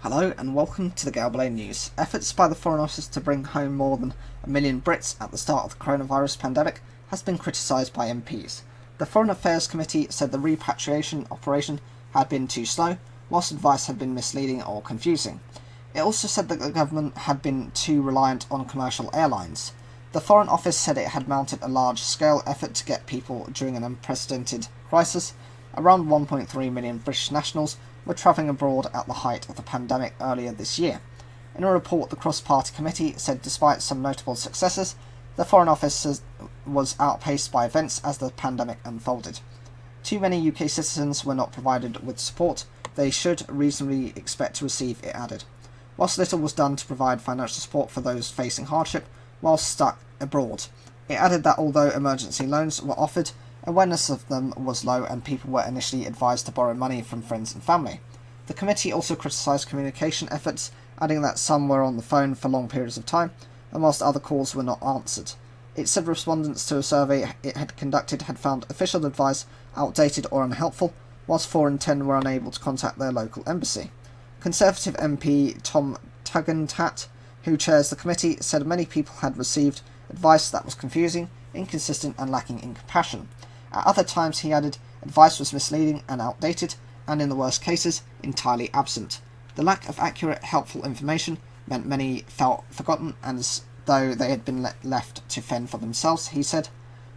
Hello and welcome to the Galway News. Efforts by the Foreign Office to bring home more than 1 million Brits at the start of the coronavirus pandemic has been criticised by MPs. The Foreign Affairs Committee said the repatriation operation had been too slow, whilst advice had been misleading or confusing. It also said that the government had been too reliant on commercial airlines. The Foreign Office said it had mounted a large-scale effort to get people during an unprecedented crisis. Around 1.3 million British nationals were travelling abroad at the height of the pandemic earlier this year. In a report, the cross-party committee said despite some notable successes, the Foreign Office was outpaced by events as the pandemic unfolded. Too many UK citizens were not provided with support they should reasonably expect to receive, it added. Whilst little was done to provide financial support for those facing hardship while stuck abroad, it added that although emergency loans were offered, awareness of them was low and people were initially advised to borrow money from friends and family. The committee also criticised communication efforts, adding that some were on the phone for long periods of time, and whilst other calls were not answered. It said respondents to a survey it had conducted had found official advice outdated or unhelpful, whilst 4 in 10 were unable to contact their local embassy. Conservative MP Tom Tugendhat, who chairs the committee, said many people had received advice that was confusing, inconsistent and lacking in compassion. At other times, he added, advice was misleading and outdated, and in the worst cases, entirely absent. The lack of accurate, helpful information meant many felt forgotten and as though they had been left to fend for themselves, he said.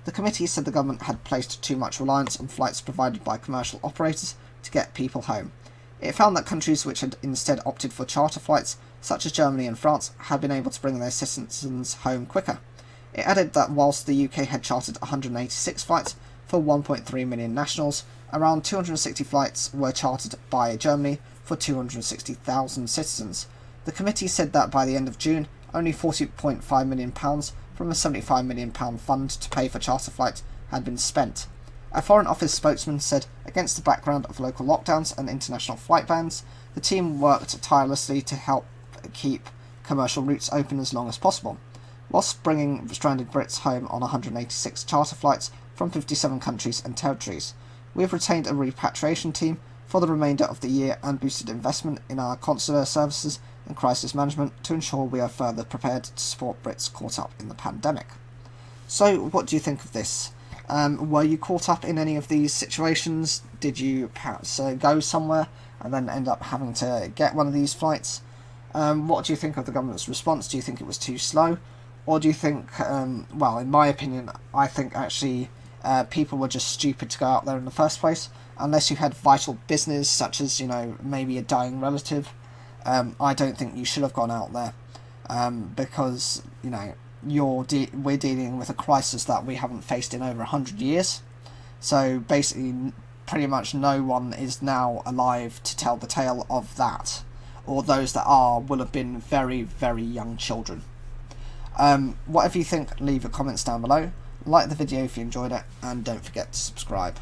The committee said the government had placed too much reliance on flights provided by commercial operators to get people home. It found that countries which had instead opted for charter flights, such as Germany and France, had been able to bring their citizens home quicker. It added that whilst the UK had chartered 186 flights for 1.3 million nationals, around 260 flights were chartered by Germany for 260,000 citizens. The committee said that by the end of June, only £40.5 million from a £75 million fund to pay for charter flights had been spent. A Foreign Office spokesman said, against the background of local lockdowns and international flight bans, the team worked tirelessly to help keep commercial routes open as long as possible, whilst bringing stranded Brits home on 186 charter flights from 57 countries and territories. We have retained a repatriation team for the remainder of the year and boosted investment in our consular services and crisis management to ensure we are further prepared to support Brits caught up in the pandemic. So, what do you think of this? Were you caught up in any of these situations? Did you perhaps go somewhere and then end up having to get one of these flights? What do you think of the government's response? Do you think it was too slow? Or do you think, well, in my opinion, I think actually people were just stupid to go out there in the first place. Unless you had vital business, such as, maybe a dying relative, I don't think you should have gone out there. Because, we're dealing with a crisis that we haven't faced in over 100 years. So basically, pretty much no one is now alive to tell the tale of that. Or those that are will have been very, very young children. Whatever you think, leave your comments down below. Like the video if you enjoyed it, and don't forget to subscribe.